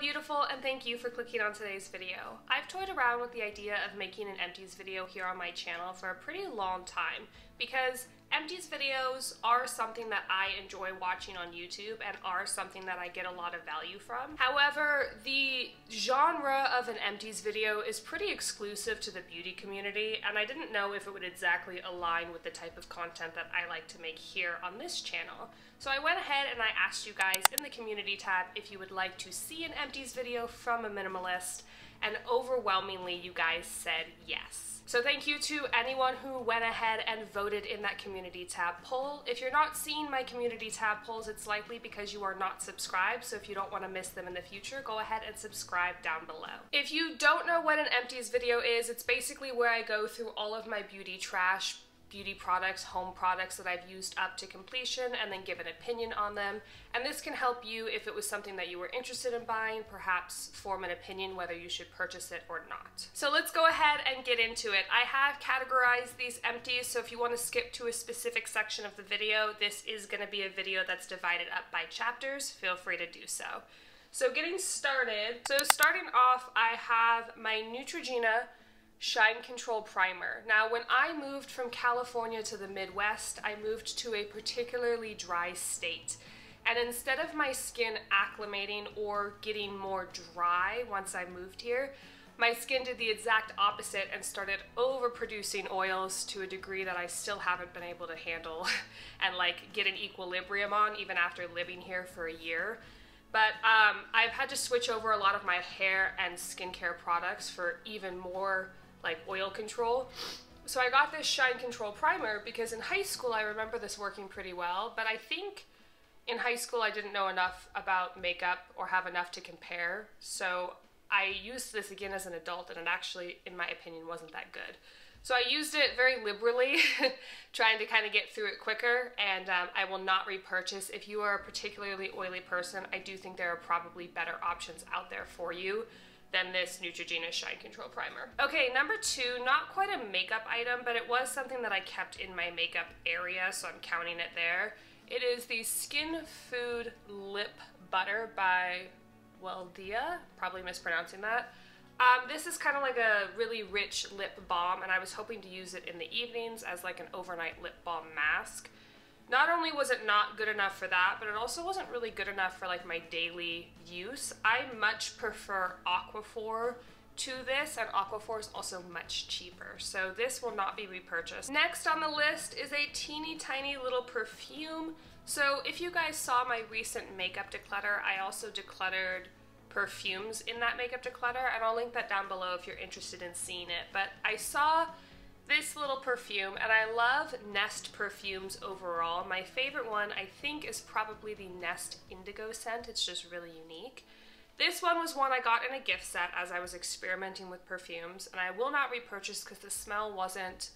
beautiful, and thank you for clicking on today's video. I've toyed around with the idea of making an Empties video here on my channel for a pretty long time because Empties videos are something that I enjoy watching on YouTube and are something that I get a lot of value from. However, the genre of an Empties video is pretty exclusive to the beauty community, and I didn't know if it would exactly align with the type of content that I like to make here on this channel. So I went ahead and I asked you guys in the community tab if you would like to see an Empties video from a minimalist, and overwhelmingly you guys said yes. So thank you to anyone who went ahead and voted in that community tab poll. If you're not seeing my community tab polls, it's likely because you are not subscribed, so if you don't want to miss them in the future, go ahead and subscribe down below. If you don't know what an Empties video is, it's basically where I go through all of my beauty trash, beauty products, home products that I've used up to completion and then give an opinion on them. And this can help you if it was something that you were interested in buying, perhaps form an opinion whether you should purchase it or not. So let's go ahead and get into it. I have categorized these empties, so if you want to skip to a specific section of the video, this is going to be a video that's divided up by chapters. Feel free to do so. So getting started, starting off, I have my Neutrogena Shine Control Primer. Now, when I moved from California to the Midwest, I moved to a particularly dry state. And instead of my skin acclimating or getting more dry once I moved here, my skin did the exact opposite and started overproducing oils to a degree that I still haven't been able to handle and get an equilibrium on even after living here for a year. But I've had to switch over a lot of my hair and skincare products for even more oil control. So I got this Shine Control Primer because in high school I remember this working pretty well, but I think in high school I didn't know enough about makeup or have enough to compare. So I used this again as an adult, and it actually, in my opinion, wasn't that good. So I used it very liberally, trying to kind of get through it quicker, and I will not repurchase. If you are a particularly oily person, I do think there are probably better options out there for you than this Neutrogena Shine Control Primer. Okay, number two, not quite a makeup item, but it was something that I kept in my makeup area, so I'm counting it there. It is the Skin Food Lip Butter by Weldia, probably mispronouncing that. This is kind of like a really rich lip balm, and I was hoping to use it in the evenings as like an overnight lip balm mask. Not only was it not good enough for that, but it also wasn't really good enough for my daily use. I much prefer Aquaphor to this, and Aquaphor is also much cheaper, so this will not be repurchased. Next on the list is a teeny tiny little perfume. So if you guys saw my recent makeup declutter, I also decluttered perfumes in that makeup declutter, and I'll link that down below if you're interested in seeing it. But I saw this little perfume, and I love Nest perfumes overall. My favorite one, I think, is probably the Nest Indigo scent. It's just really unique. This one was one I got in a gift set as I was experimenting with perfumes, and I will not repurchase because the smell wasn't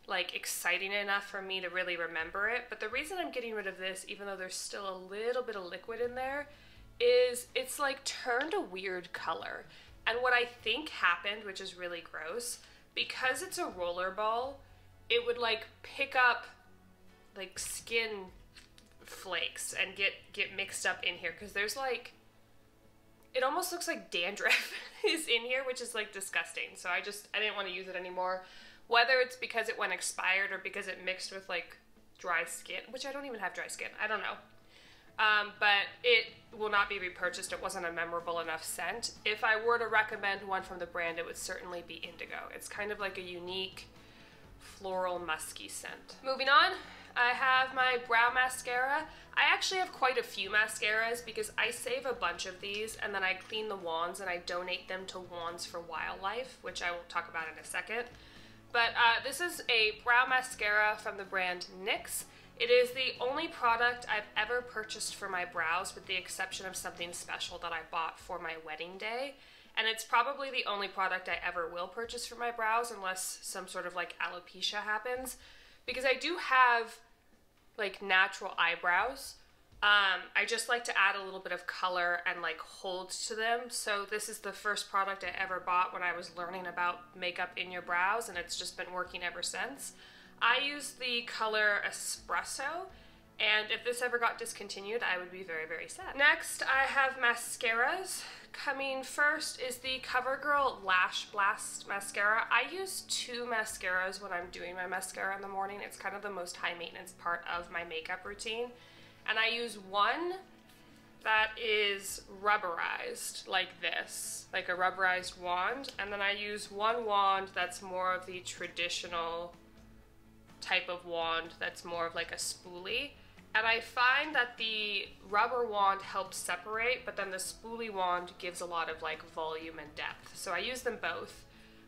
exciting enough for me to really remember it. But the reason I'm getting rid of this, even though there's still a little bit of liquid in there, is it's turned a weird color. And what I think happened, which is really gross, because it's a roller ball, it would pick up skin flakes and get mixed up in here, because there's it almost looks like dandruff is in here, which is disgusting. So I didn't want to use it anymore, whether it's because it went expired or because it mixed with dry skin, which I don't even have dry skin, I don't know. But it will not be repurchased. It wasn't a memorable enough scent. If I were to recommend one from the brand, it would certainly be Indigo. It's kind of like a unique floral musky scent. Moving on, I have my brow mascara. I actually have quite a few mascaras because I save a bunch of these and then I clean the wands and I donate them to Wands for Wildlife, which I will talk about in a second. But this is a brow mascara from the brand NYX. It is the only product I've ever purchased for my brows, with the exception of something special that I bought for my wedding day. And it's probably the only product I ever will purchase for my brows unless some sort of alopecia happens, because I do have natural eyebrows. I just like to add a little bit of color and hold to them. So this is the first product I ever bought when I was learning about makeup in your brows, and it's just been working ever since. I use the color Espresso, and if this ever got discontinued, I would be very, very sad. Next, I have mascaras. coming first is the CoverGirl Lash Blast Mascara. I use 2 mascaras when I'm doing my mascara in the morning. It's kind of the most high maintenance part of my makeup routine. And I use one that is rubberized like this, like a rubberized wand. And then I use one wand that's more of the traditional type of wand that's more of like a spoolie. And I find that the rubber wand helps separate, but then the spoolie wand gives a lot of like volume and depth. So I use them both.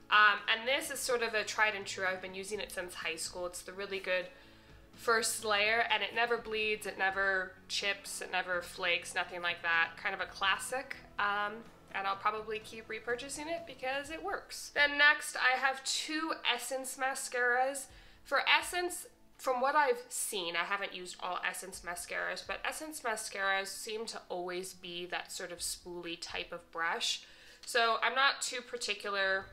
And this is sort of a tried and true. I've been using it since high school. It's the really good first layer, and it never bleeds, it never chips, it never flakes, nothing like that. Kind of a classic. And I'll probably keep repurchasing it because it works. Then next I have 2 Essence mascaras. For Essence, from what I've seen, I haven't used all Essence mascaras, but Essence mascaras seem to always be that sort of spoolie type of brush. So I'm not too particular.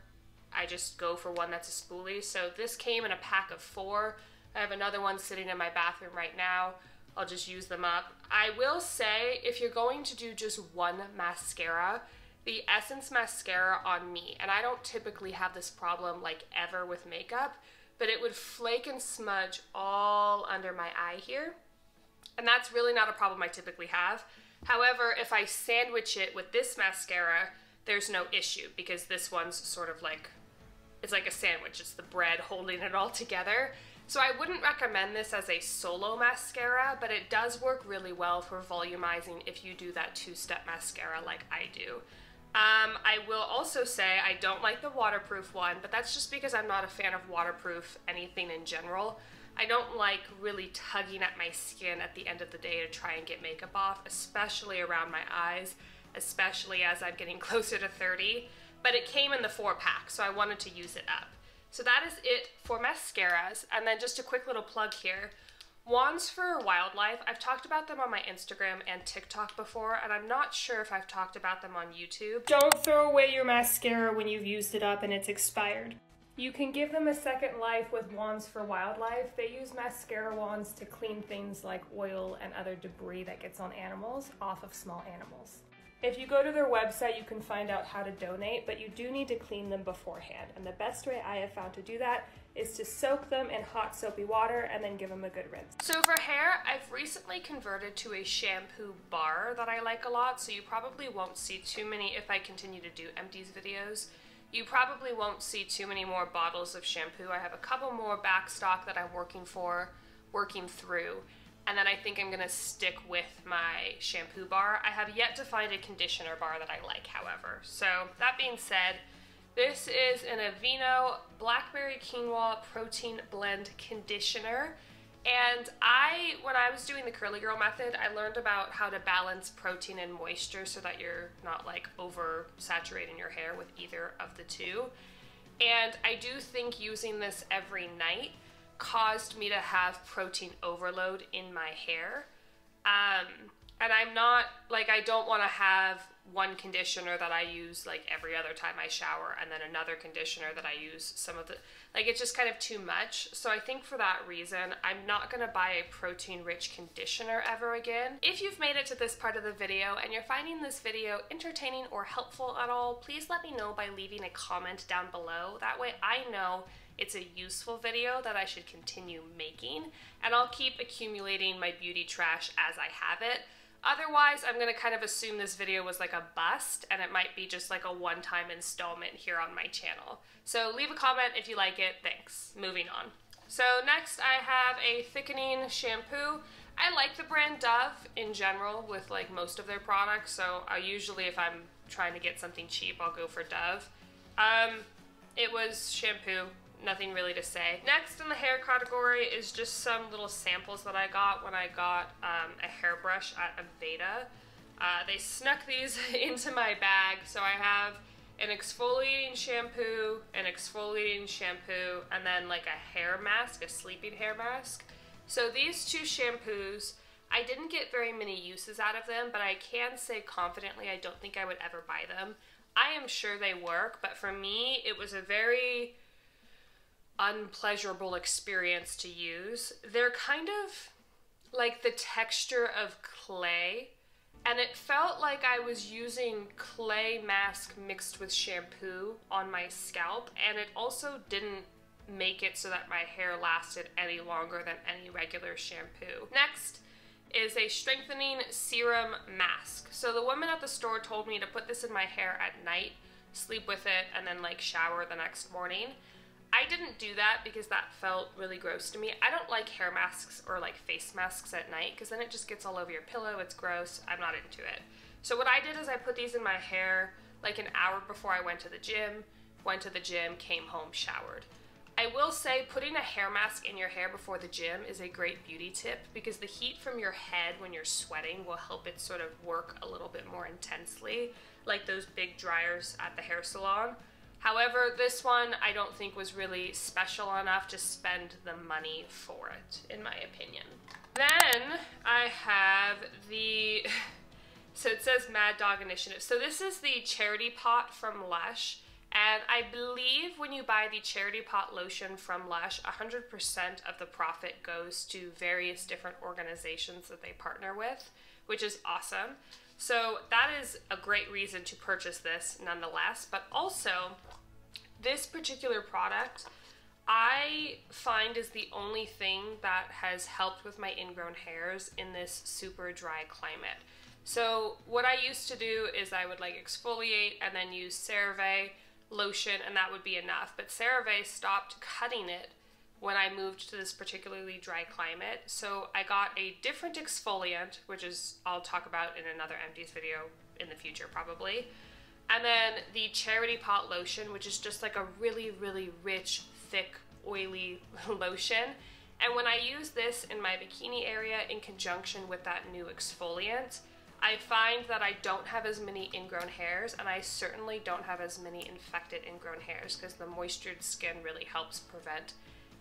I just go for one that's a spoolie. So this came in a pack of 4. I have another one sitting in my bathroom right now. I'll just use them up. I will say, if you're going to do just one mascara, the Essence mascara on me, and I don't typically have this problem like ever with makeup, but it would flake and smudge all under my eye here. And that's really not a problem I typically have. However, if I sandwich it with this mascara, there's no issue because this one's sort of like, it's like a sandwich. It's the bread holding it all together. So I wouldn't recommend this as a solo mascara, but it does work really well for volumizing if you do that 2-step mascara like I do. I will also say I don't like the waterproof one, but that's just because I'm not a fan of waterproof anything in general. I don't like really tugging at my skin at the end of the day to try and get makeup off, especially around my eyes, especially as I'm getting closer to 30. But it came in the 4-pack, so I wanted to use it up. So that is it for mascaras. And then just a quick little plug here. Wands for Wildlife, I've talked about them on my Instagram and TikTok before, and I'm not sure if I've talked about them on YouTube. Don't throw away your mascara when you've used it up and it's expired. You can give them a second life with Wands for Wildlife. They use mascara wands to clean things like oil and other debris that gets on animals off of small animals. If you go to their website, you can find out how to donate, but you do need to clean them beforehand. And the best way I have found to do that is to soak them in hot soapy water and then give them a good rinse. So for hair, I've recently converted to a shampoo bar that I like a lot, so you probably won't see too many, if I continue to do Empties videos, you probably won't see too many more bottles of shampoo. I have a couple more back stock that I'm working through. And then I think I'm gonna stick with my shampoo bar. I have yet to find a conditioner bar that I like, however. So that being said, this is an Aveeno Blackberry Quinoa Protein Blend Conditioner. And when I was doing the Curly Girl method, I learned about how to balance protein and moisture so that you're not like over-saturating your hair with either of the two. And I do think using this every night caused me to have protein overload in my hair. And I'm not, like, I don't want to have one conditioner that I use like every other time I shower and then another conditioner that I use some of the, like, it's just kind of too much. So I think for that reason, I'm not going to buy a protein-rich conditioner ever again. If you've made it to this part of the video and you're finding this video entertaining or helpful at all, please let me know by leaving a comment down below. That way I know it's a useful video that I should continue making, and I'll keep accumulating my beauty trash as I have it. Otherwise, I'm gonna kind of assume this video was like a bust, and it might be just like a one-time installment here on my channel. So leave a comment if you like it. Thanks. Moving on. So next I have a thickening shampoo. I like the brand Dove in general with like most of their products, so I usually, if I'm trying to get something cheap, I'll go for Dove. It was shampoo. Nothing really to say. Next in the hair category is just some little samples that I got when I got a hairbrush at Aveda. They snuck these into my bag, so I have an exfoliating shampoo, and then like a hair mask, a sleeping hair mask. So these two shampoos, I didn't get very many uses out of them, but I can say confidently I don't think I would ever buy them. I am sure they work, but for me, it was a very unpleasurable experience to use. They're kind of like the texture of clay, and it felt like I was using clay mask mixed with shampoo on my scalp, and it also didn't make it so that my hair lasted any longer than any regular shampoo. Next is a strengthening serum mask. So the woman at the store told me to put this in my hair at night, sleep with it, and then like shower the next morning. I didn't do that because that felt really gross to me. I don't like hair masks or like face masks at night because then it just gets all over your pillow. It's gross. I'm not into it. So what I did is I put these in my hair like an hour before I went to the gym, came home, showered. I will say putting a hair mask in your hair before the gym is a great beauty tip because the heat from your head when you're sweating will help it sort of work a little bit more intensely, like those big dryers at the hair salon. However, this one I don't think was really special enough to spend the money for it, in my opinion. Then I have the, so it says Mad Dog Initiative. So this is the charity pot from Lush. And I believe when you buy the charity pot lotion from Lush, 100% of the profit goes to various different organizations that they partner with, which is awesome. So that is a great reason to purchase this nonetheless, but also this particular product I find is the only thing that has helped with my ingrown hairs in this super dry climate. So what I used to do is I would like exfoliate and then use CeraVe lotion and that would be enough, but CeraVe stopped cutting it when I moved to this particularly dry climate. So I got a different exfoliant, which is I'll talk about in another Empties video in the future probably. And then the charity pot lotion, which is just like a really, really rich, thick, oily lotion. And when I use this in my bikini area in conjunction with that new exfoliant, I find that I don't have as many ingrown hairs, and I certainly don't have as many infected ingrown hairs because the moistured skin really helps prevent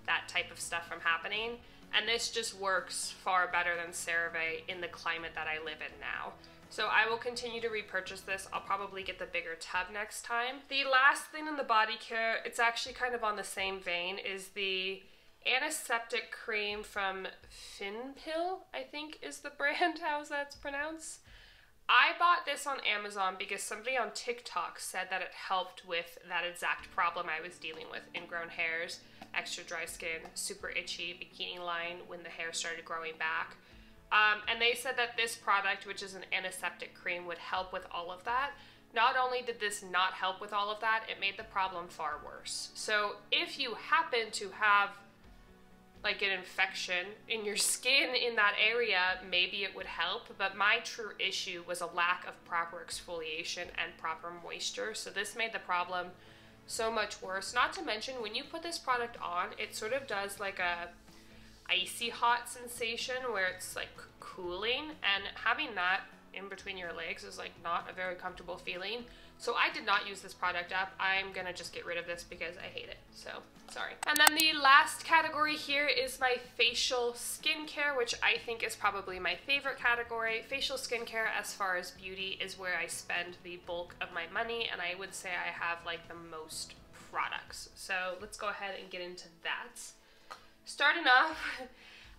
that type of stuff from happening. And this just works far better than CeraVe in the climate that I live in now. So I will continue to repurchase this. I'll probably get the bigger tub next time. The last thing in the body care, it's actually kind of on the same vein, is the antiseptic cream from Finpill, I think is the brand, how's that pronounced? I bought this on Amazon because somebody on TikTok said that it helped with that exact problem I was dealing with, ingrown hairs, extra dry skin, super itchy, bikini line when the hair started growing back. And they said that this product, which is an antiseptic cream, would help with all of that. Not only did this not help with all of that, it made the problem far worse. So if you happen to have like an infection in your skin in that area, maybe it would help, but my true issue was a lack of proper exfoliation and proper moisture, so this made the problem so much worse. Not to mention, when you put this product on, it sort of does like a icy hot sensation where it's like cooling, and having that in between your legs is like not a very comfortable feeling. So I did not use this product up. I'm gonna just get rid of this because I hate it, so sorry. And then the last category here is my facial skincare, which I think is probably my favorite category. Facial skincare, as far as beauty, is where I spend the bulk of my money, and I would say I have like the most products. So let's go ahead and get into that. Starting off,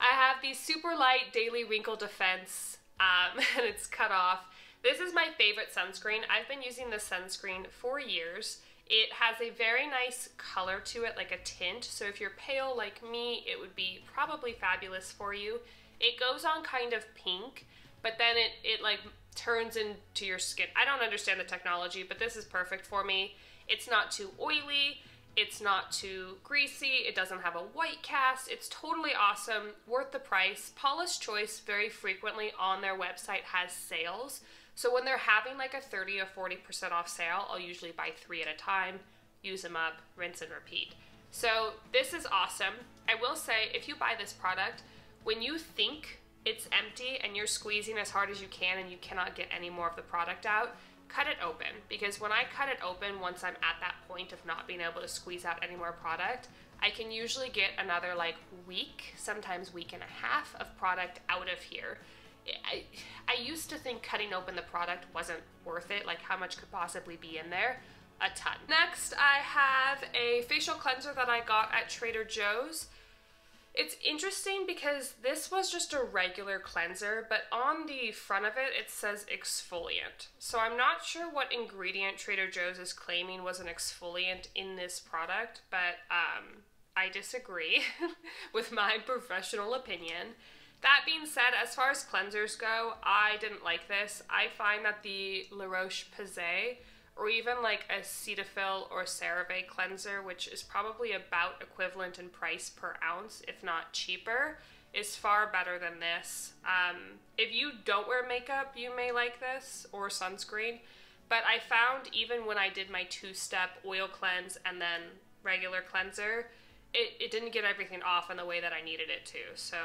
I have the Super Light Daily Wrinkle Defense, and it's cut off. This is my favorite sunscreen. I've been using this sunscreen for years. It has a very nice color to it, like a tint, so if you're pale like me, it would be probably fabulous for you. It goes on kind of pink, but then it like turns into your skin. I don't understand the technology, but this is perfect for me. It's not too oily. It's not too greasy, it doesn't have a white cast, it's totally awesome, worth the price. Paula's Choice very frequently on their website has sales, so when they're having like a 30 or 40% off sale, I'll usually buy 3 at a time, use them up, rinse and repeat. So this is awesome. I will say, if you buy this product, when you think it's empty and you're squeezing as hard as you can and you cannot get any more of the product out, cut it open, because when I cut it open, once I'm at that point of not being able to squeeze out any more product, I can usually get another like week, sometimes week and a half of product out of here. I used to think cutting open the product wasn't worth it, like how much could possibly be in there? A ton. Next, I have a facial cleanser that I got at Trader Joe's. It's interesting because this was just a regular cleanser, but on the front of it, it says exfoliant. So I'm not sure what ingredient Trader Joe's is claiming was an exfoliant in this product, but I disagree with my professional opinion. That being said, as far as cleansers go, I didn't like this. I find that the La Roche-Posay, or even like a Cetaphil or CeraVe cleanser, which is probably about equivalent in price per ounce, if not cheaper, is far better than this. If you don't wear makeup, you may like this, or sunscreen, but I found even when I did my two-step oil cleanse and then regular cleanser, it didn't get everything off in the way that I needed it to. So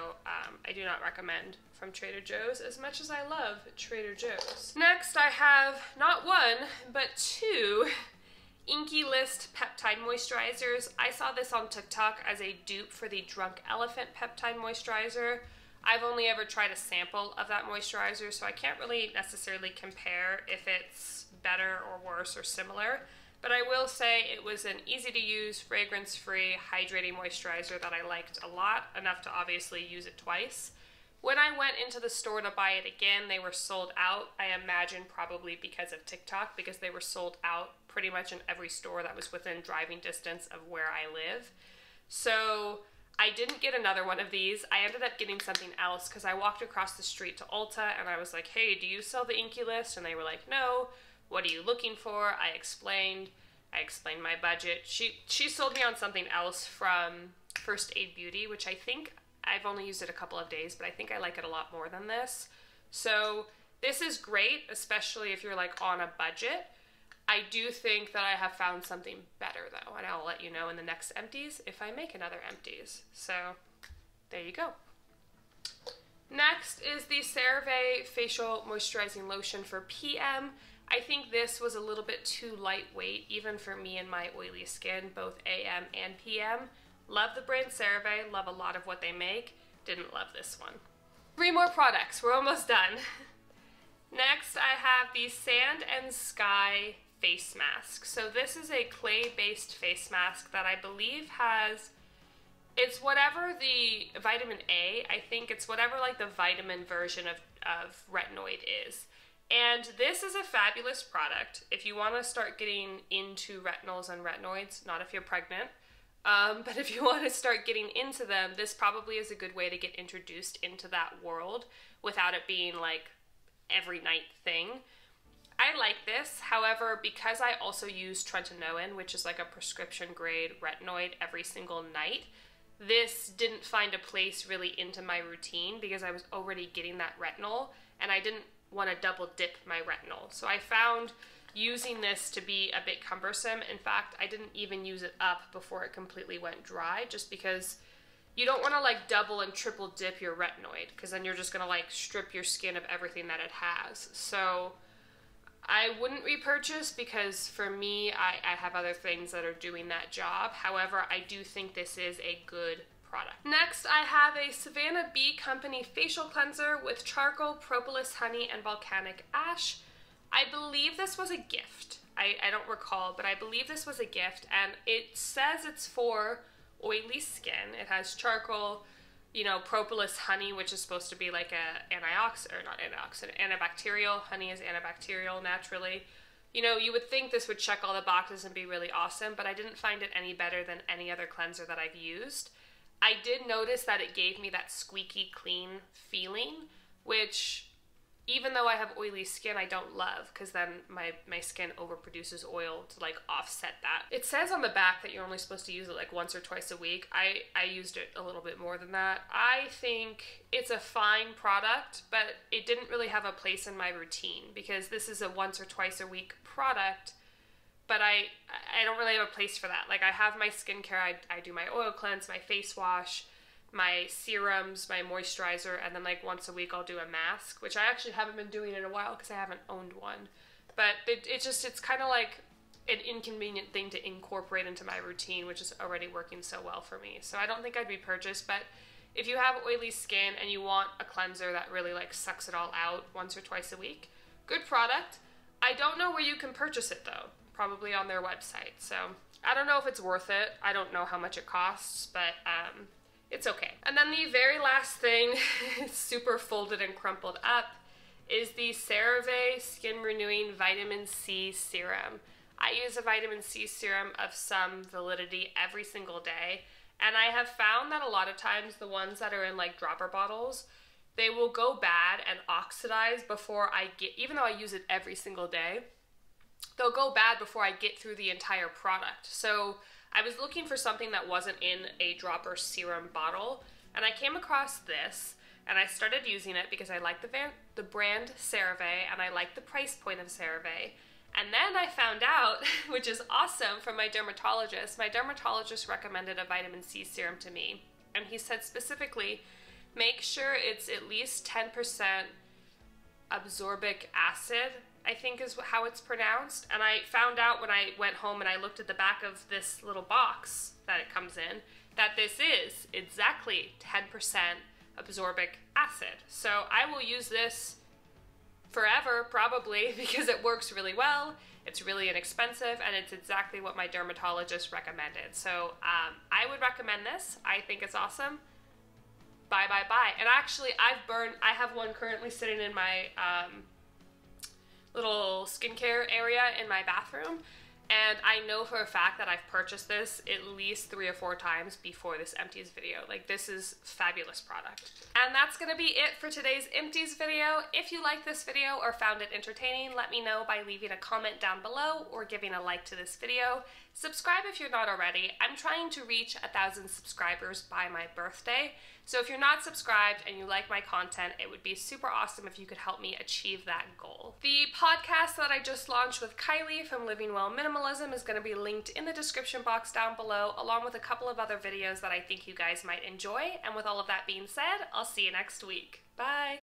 I do not recommend from Trader Joe's as much as I love Trader Joe's. Next, I have not one, but two Minimalist peptide moisturizers. I saw this on TikTok as a dupe for the Drunk Elephant peptide moisturizer. I've only ever tried a sample of that moisturizer, so I can't really necessarily compare if it's better or worse or similar. But I will say it was an easy-to-use, fragrance-free, hydrating moisturizer that I liked a lot, enough to obviously use it twice. When I went into the store to buy it again, they were sold out. I imagine probably because of TikTok, because they were sold out pretty much in every store that was within driving distance of where I live. So I didn't get another one of these. I ended up getting something else because I walked across the street to Ulta and I was like, hey, do you sell the Minimalist? And they were like, no. What are you looking for? I explained my budget. She sold me on something else from First Aid Beauty, which I think I've only used it a couple of days, but I think I like it a lot more than this. So this is great, especially if you're like on a budget. I do think that I have found something better though, and I'll let you know in the next Empties if I make another Empties. So there you go. Next is the CeraVe Facial Moisturizing Lotion for PM. I think this was a little bit too lightweight, even for me and my oily skin, both AM and PM. Love the brand CeraVe, love a lot of what they make. Didn't love this one. 3 more products, we're almost done. Next, I have the Sand and Sky face mask. So this is a clay-based face mask that I believe has, it's whatever the vitamin A, I think it's whatever like the vitamin version of retinoid is. And this is a fabulous product if you want to start getting into retinols and retinoids, not if you're pregnant, but if you want to start getting into them, this probably is a good way to get introduced into that world without it being like every night thing. I like this, however, because I also use tretinoin, which is like a prescription grade retinoid every single night, this didn't find a place really into my routine because I was already getting that retinol and I didn't want to double dip my retinol. So I found using this to be a bit cumbersome. In fact, I didn't even use it up before it completely went dry, just because you don't want to like double and triple dip your retinoid, because then you're just going to like strip your skin of everything that it has. So I wouldn't repurchase because for me, I have other things that are doing that job. However, I do think this is a good product. Next, I have a Savannah Bee Company facial cleanser with charcoal, propolis, honey, and volcanic ash. I believe this was a gift. I don't recall, but I believe this was a gift, and it says it's for oily skin. It has charcoal, you know, propolis, honey, which is supposed to be like a antibacterial. Honey is antibacterial naturally. You know, you would think this would check all the boxes and be really awesome, but I didn't find it any better than any other cleanser that I've used. I did notice that it gave me that squeaky clean feeling, which even though I have oily skin, I don't love, because then my skin overproduces oil to like offset that. It says on the back that you're only supposed to use it like once or twice a week. I used it a little bit more than that. I think it's a fine product, but it didn't really have a place in my routine because this is a once or twice a week product, but I don't really have a place for that. Like I have my skincare, I do my oil cleanse, my face wash, my serums, my moisturizer, and then like once a week I'll do a mask, which I actually haven't been doing in a while because I haven't owned one. But it's kind of like an inconvenient thing to incorporate into my routine, which is already working so well for me. So I don't think I'd repurchase, but if you have oily skin and you want a cleanser that really like sucks it all out once or twice a week, good product. I don't know where you can purchase it though, probably on their website. So I don't know if it's worth it. I don't know how much it costs, but it's okay. And then the very last thing, super folded and crumpled up, is the CeraVe Skin Renewing Vitamin C Serum. I use a vitamin C serum of some validity every single day, and I have found that a lot of times the ones that are in like dropper bottles, they will go bad and oxidize before I get, even though I use it every single day, they'll go bad before I get through the entire product. So I was looking for something that wasn't in a dropper serum bottle, and I came across this, and I started using it because I like the brand CeraVe, and I like the price point of CeraVe. And then I found out, which is awesome, from my dermatologist. My dermatologist recommended a vitamin C serum to me, and he said specifically, make sure it's at least 10% absorbic acid, I think is how it's pronounced. And I found out when I went home and I looked at the back of this little box that it comes in, that this is exactly 10% absorbic acid. So I will use this forever, probably, because it works really well, it's really inexpensive, and it's exactly what my dermatologist recommended. So I would recommend this. I think it's awesome. Buy. And actually, I have one currently sitting in my little skincare area in my bathroom, and I know for a fact that I've purchased this at least 3 or 4 times before this Empties video. Like, this is fabulous product. And that's gonna be it for today's Empties video. If you liked this video or found it entertaining, let me know by leaving a comment down below or giving a like to this video. Subscribe if you're not already. I'm trying to reach 1,000 subscribers by my birthday. So if you're not subscribed and you like my content, it would be super awesome if you could help me achieve that goal. The podcast that I just launched with Kylie from Living Well Minimalism is going to be linked in the description box down below, along with a couple of other videos that I think you guys might enjoy. And with all of that being said, I'll see you next week. Bye!